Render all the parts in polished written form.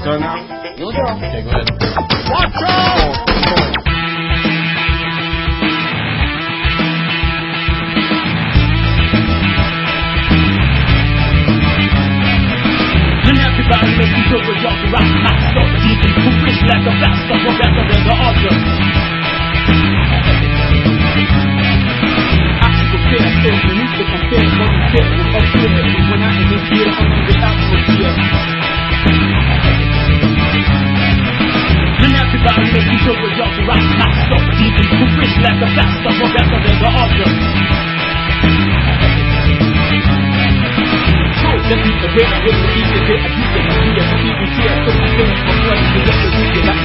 Done now? You'll go. Okay, go ahead. Watch out! Everybody making sure we're y'all to rock my soul. Deep who rich like a bastard, we're better than the other. I can compare things, we need to compare what we get with up here. When I in this year, I'm in the atmosphere. And everybody making sure we're y'all to rock my soul. Deep who rich like a bastard, we're better than the other. Let me the way I will be the day I do the idea to be here so we can from one to the other week like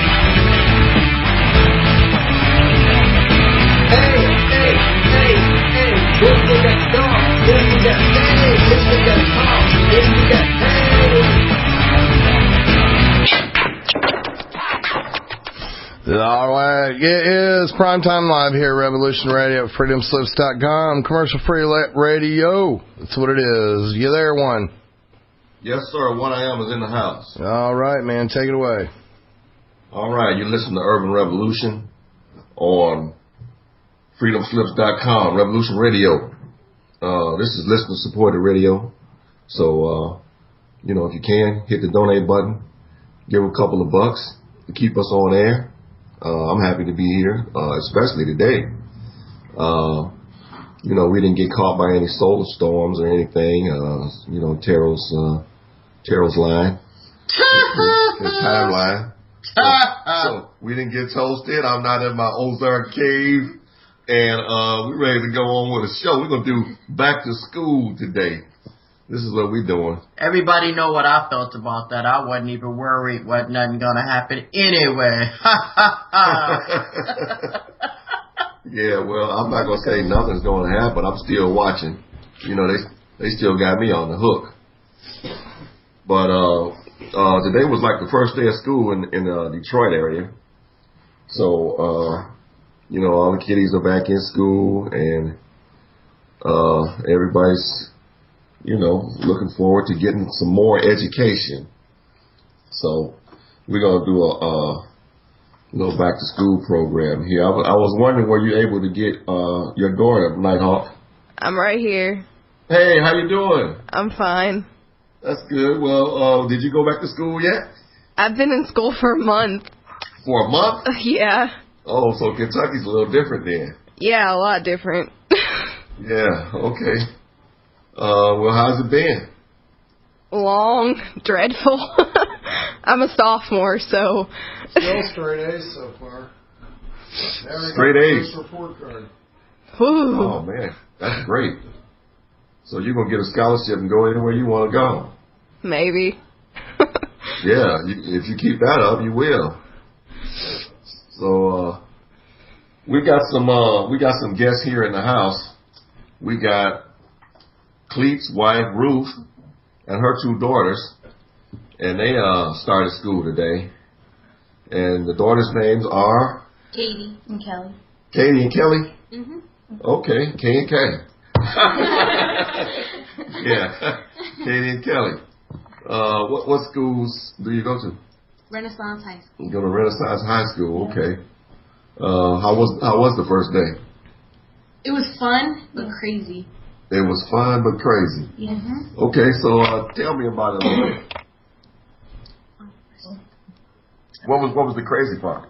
Hey, this nigga dog, this nigga hey, this nigga talk, this nigga hey. All right, it is Primetime Live here, Revolution Radio, freedomslips.com, commercial-free radio. That's what it is. You there, One? Yes, sir. One Iam is in the house. All right, man. Take it away. All right. You listen to Urban Revolution on freedomslips.com, Revolution Radio. This is listener-supported radio. So, if you can, hit the donate button. Give a couple of bucks to keep us on air. I'm happy to be here, especially today. We didn't get caught by any solar storms or anything. Terrell's line, his timeline. So we didn't get toasted. I'm not in my Ozark cave, and we're ready to go on with a show. We're gonna do back to school today. This is what we're doing. Everybody know what I felt about that. I wasn't even worried. Wasn't nothing gonna happen anyway. Yeah, well, I'm not gonna say nothing's gonna happen. I'm still watching. They still got me on the hook. But today was like the first day of school in the Detroit area. So all the kiddies are back in school, and everybody's looking forward to getting some more education. So we're gonna do a back to school program here. I was wondering, were you able to get your daughter, Nighthawk? I'm right here. Hey, how you doing? I'm fine. That's good. Well, did you go back to school yet? I've been in school for a month. For a month? Yeah. Oh, so Kentucky's a little different then. Yeah, a lot different. Yeah, okay. Well, how's it been? Long, dreadful. I'm a sophomore, so... Still straight A's so far. Straight A's. Report card. Ooh. Oh, man, that's great. So you're going to get a scholarship and go anywhere you want to go. Maybe. Yeah, if you keep that up, you will. So we got some guests here in the house. We got Cleet's wife, Ruth, and her two daughters, and they started school today. And the daughters' names are? Katie and Kelly. Katie and Kelly? Mm-hmm. Okay, K and K. Yeah, Katie and Kelly. What schools do you go to? Renaissance High School. You go to Renaissance High School, okay. How was the first day? It was fun, but crazy. It was fun but crazy. Yeah. Okay, so tell me about it a little bit. What was the crazy part?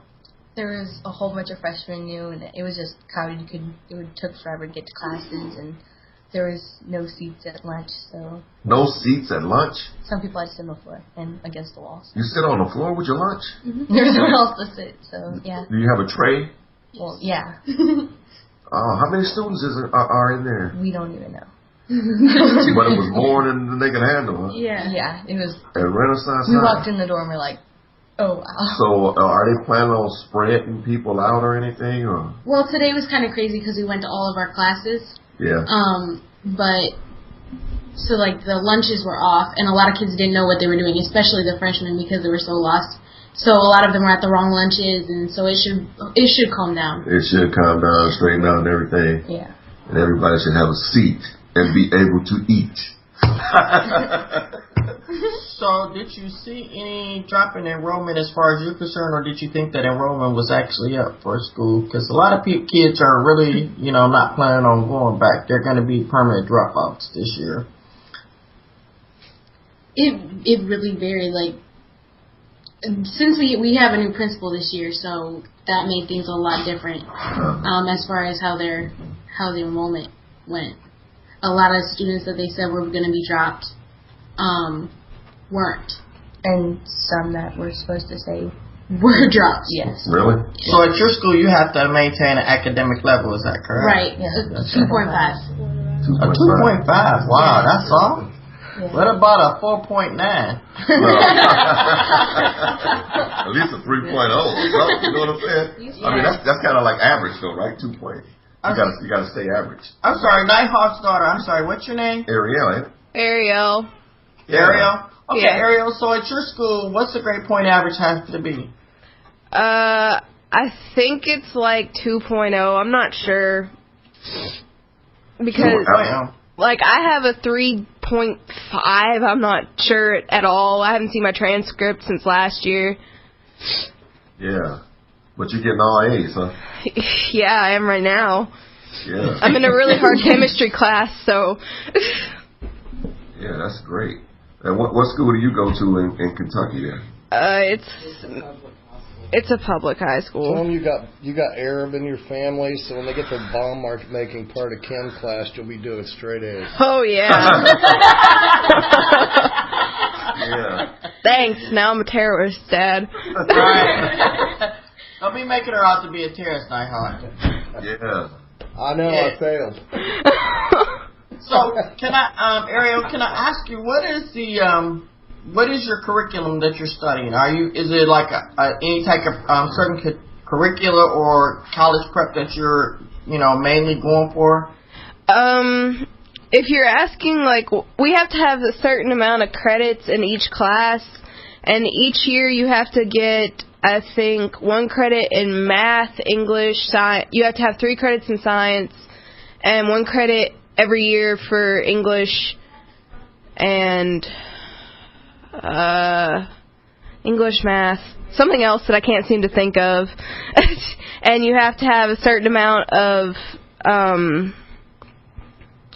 There was a whole bunch of freshmen new, and it was just crowded. It took forever to get to classes, and there was no seats at lunch. So no seats at lunch? Some people had to sit on the floor and against the walls. You sit on the floor with your lunch? Mm-hmm. There was nowhere else to sit, so yeah. Do you have a tray? Well, yeah. How many students are in there? We don't even know. But it was more than they could handle, huh? Yeah. Yeah, it was. At Renaissance We High? walked in the door and we're like, oh, wow. So are they planning on spreading people out or anything? Or? Well, today was kind of crazy because we went to all of our classes. Yeah. But, so like the lunches were off, and a lot of kids didn't know what they were doing, especially the freshmen because they were so lost. So a lot of them were at the wrong lunches, and so it should calm down. It should calm down, straighten out and everything. Yeah. And everybody should have a seat and be able to eat. So, did you see any drop in enrollment as far as you're concerned, or did you think that enrollment was actually up for school? Because a lot of kids are really, not planning on going back. They're going to be permanent dropouts this year. It really varied. Like, since we have a new principal this year, so that made things a lot different as far as how the enrollment went. A lot of students that they said were going to be dropped weren't. And some that were supposed to say were dropped. yes. Really? So at your school, you have to maintain an academic level. Is that correct? Right. Yeah. 2.5. A 2.5. Wow, that's all. Yeah. What about a 4.9? At least a 3.0. You know what I'm saying? I mean, that's kind of like average, though, right? 2 point. You gotta stay average. I'm sorry, Nighthawk's daughter. I'm sorry, what's your name? Arielle, ain't it? Arielle. Arielle? Okay, Yeah. Arielle, so at your school, what's the grade point average have to be? I think it's like 2.0. I'm not sure. Because, like, I have a 3.5. I'm not sure at all. I haven't seen my transcript since last year. Yeah. But you're getting all A's, huh? Yeah, I am right now. Yeah. I'm in a really hard chemistry class, so. Yeah, that's great. And what school do you go to in Kentucky then? It's a public high Tell school. them you got Arab in your family, so when they get their bomb making part of chem class, you'll be doing straight A's. Oh yeah. Yeah. Thanks. Now I'm a terrorist, Dad. Right. Don't be making her out to be a terrorist, Nighthawk. Yeah. I know, Yeah. I failed. So, Arielle, can I ask you, what is your curriculum that you're studying? Is it like any type of certain curricula or college prep that you're, mainly going for? If you're asking, like, we have to have a certain amount of credits in each class, and each year you have to get, I think, 1 credit in math, English, science. You have to have 3 credits in science, and 1 credit every year for English, and English, math, something else that I can't seem to think of. And you have to have a certain amount of,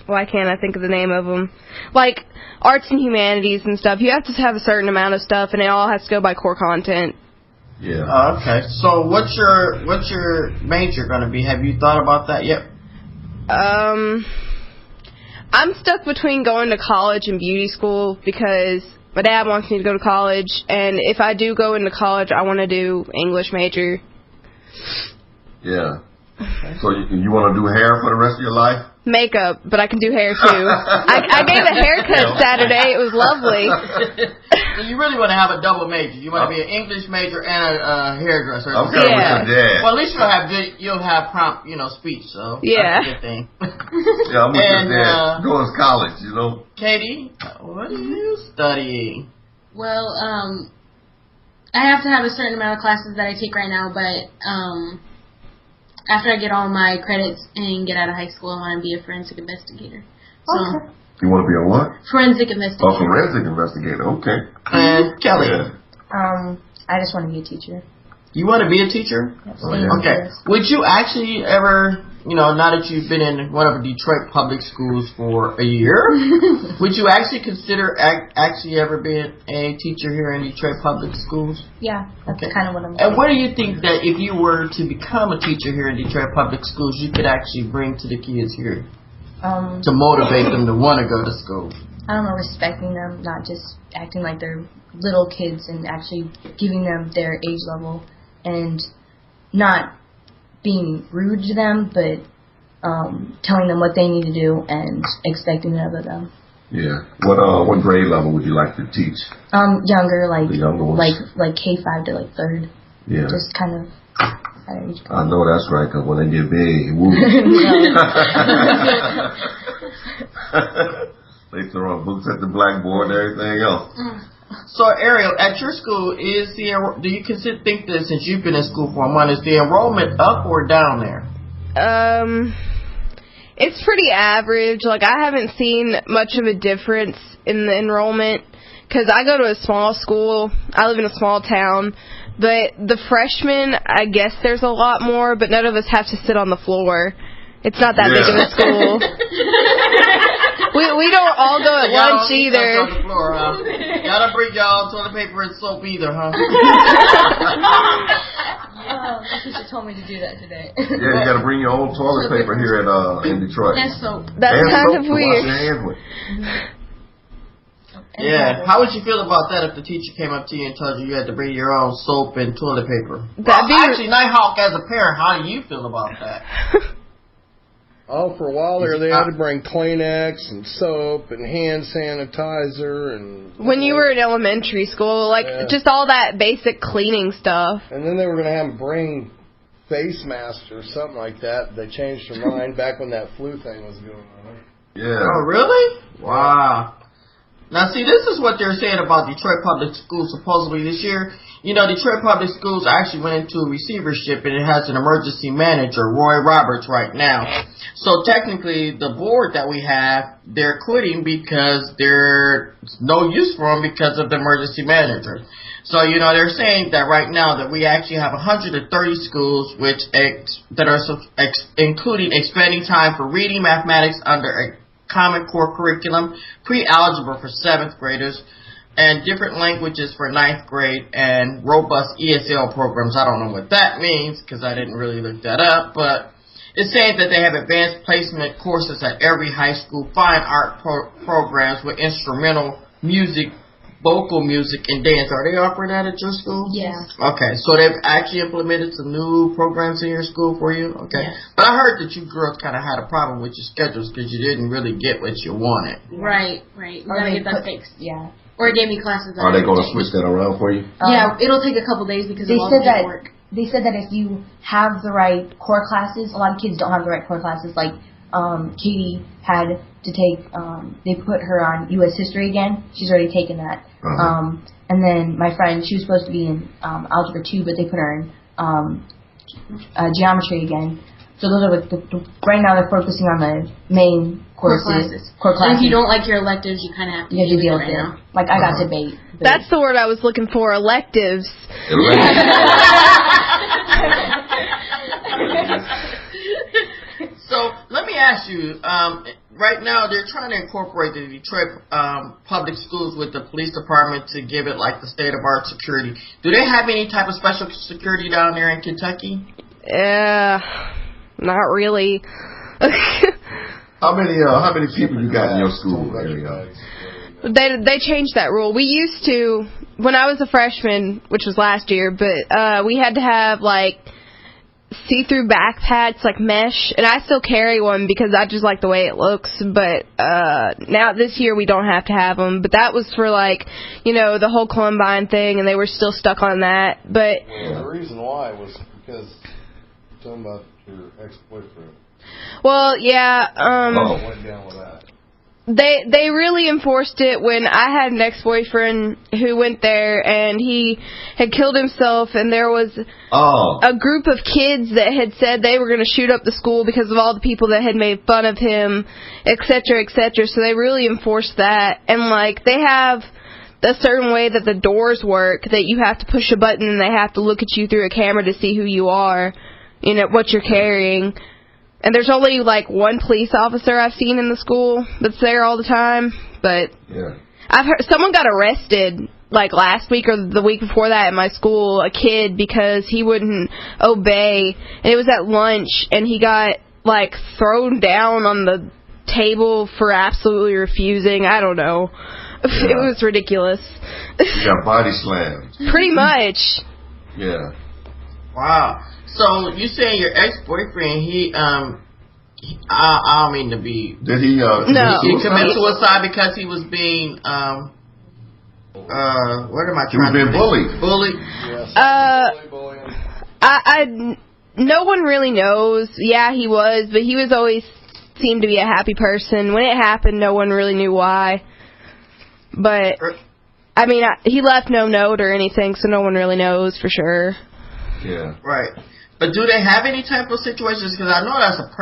why can't I think of the name of them? Like, arts and humanities and stuff. You have to have a certain amount of stuff, and it all has to go by core content. Yeah. Okay. So what's your major going to be? Have you thought about that yet? I'm stuck between going to college and beauty school because my dad wants me to go to college, and if I do go into college, I want to do English major. Yeah. So you want to do hair for the rest of your life? Makeup, but I can do hair too. I gave a haircut Saturday. It was lovely. So you really want to have a double major. You want to be an English major and a hairdresser. I'm kind of with your dad. Well, at least you'll have prompt, speech. So yeah, that's a good thing. Yeah, I'm with your dad. Going to college, Katie, what are you studying? Well, I have to have a certain amount of classes that I take right now, but after I get all my credits and get out of high school, I want to be a forensic investigator. So, Okay. You want to be a what? Forensic investigator. Oh, forensic investigator. Okay. And Kelly, I just want to be a teacher. you want to be a teacher? Oh, yeah. Okay. Would you actually ever, now that you've been in one of the Detroit public schools for a year, would you actually consider actually ever being a teacher here in Detroit public schools? Yeah, that's kind of what I'm And what do you think that if you were to become a teacher here in Detroit public schools, you could actually bring to the kids here to motivate them to want to go to school? I don't know, respecting them, not just acting like they're little kids and actually giving them their age level and not being rude to them, but telling them what they need to do and expecting it of them. Yeah. What grade level would you like to teach? Younger, like The younger ones? like K5 to like 3rd. Yeah. Just kind of at age. I know that's right, because when they get big, woo. They throw books at the blackboard and everything else. So, Arielle, at your school, do you think that since you've been in school for a month, is the enrollment up or down there? It's pretty average. Like, I haven't seen much of a difference in the enrollment because I go to a small school. I live in a small town. But the freshmen, I guess there's a lot more, but none of us have to sit on the floor. It's not that big of a school. we don't all go at lunch either. On the floor, huh? Y'all don't bring y'all toilet paper and soap either, huh? My teacher told me to do that today. Yeah, you got to bring your own toilet paper here in Detroit. And soap. That's and kind soap of to wash weird. your hands with. Yeah. How would you feel about that if the teacher came up to you and told you you had to bring your own soap and toilet paper? Actually, Nighthawk, as a parent, how do you feel about that? Oh, for a while there, they had to bring Kleenex and soap and hand sanitizer and... When you were in elementary school, just all that basic cleaning stuff. And then they were going to have them bring face masks or something like that. They changed their mind back when that flu thing was going on. Yeah. Oh, really? Wow. Now, see, this is what they're saying about Detroit Public Schools supposedly this year. You know, Detroit Public Schools actually went into a receivership, and it has an emergency manager, Roy Roberts, right now. So technically, the board that we have, they're quitting because there's no use for them because of the emergency manager. So, you know, they're saying that right now that we actually have 130 schools that are including expanding time for reading mathematics under a Common Core curriculum, pre-algebra for 7th graders, and different languages for 9th grade, and robust ESL programs. I don't know what that means because I didn't really look that up, but it's saying that they have advanced placement courses at every high school, fine art programs with instrumental music, vocal music, and dance. Are they offering that at your school? Yeah. Okay, so they've actually implemented some new programs in your school for you? Okay. Yeah. But I heard that you girls kind of had a problem with your schedules because you didn't really get what you wanted. Right. We gotta get that fixed. Yeah. Or it gave me classes. Are they going to switch that around for you? Yeah, it'll take a couple days because they of all the said paperwork. They said that if you have the right core classes, a lot of kids don't have the right core classes. Like Katie had to take, they put her on U.S. history again. She's already taken that. And then my friend, she was supposed to be in algebra 2, but they put her in geometry again. So those are right now they're focusing on the main courses. Core classes. And if you don't like your electives, you kind of have to deal with it right now. Like I got debate. That's the word I was looking for, electives. So let me ask you, right now they're trying to incorporate the Detroit public schools with the police department to give it like the state-of-art security. Do they have any type of special security down there in Kentucky? Not really. How many people you got in your school area? They changed that rule. We used to, when I was a freshman, which was last year, but we had to have like see-through backpacks, like mesh, and I still carry one because I just like the way it looks, but now this year we don't have to have them, but that was for like, you know, the whole Columbine thing, and they were still stuck on that, but... Well, the reason why was because something about your ex-boyfriend. Well, yeah, What went down with that? They really enforced it when I had an ex-boyfriend who went there and he had killed himself, and there was a group of kids that had said they were going to shoot up the school because of all the people that had made fun of him, etc., etc. So they really enforced that, and like they have a certain way that the doors work that you have to push a button and they have to look at you through a camera to see who you are, you know, what you're carrying. And there's only, like, one police officer I've seen in the school that's there all the time. But I've heard someone got arrested, like, last week or the week before that at my school, a kid, because he wouldn't obey. And it was at lunch, and he got, like, thrown down on the table for absolutely refusing. I don't know. It was ridiculous. You got body slammed. Pretty much. Yeah. Wow. So you saying your ex-boyfriend, I don't mean to be... Did he... No. He committed suicide because he was being, what am I trying to He was being bullied. Bullied? Yes. No one really knows. Yeah, he was, but he was always seemed to be a happy person. When it happened, no one really knew why. But, I mean, he left no note or anything, so no one really knows for sure. Yeah. Right. But do they have any type of situations? Because I know that's a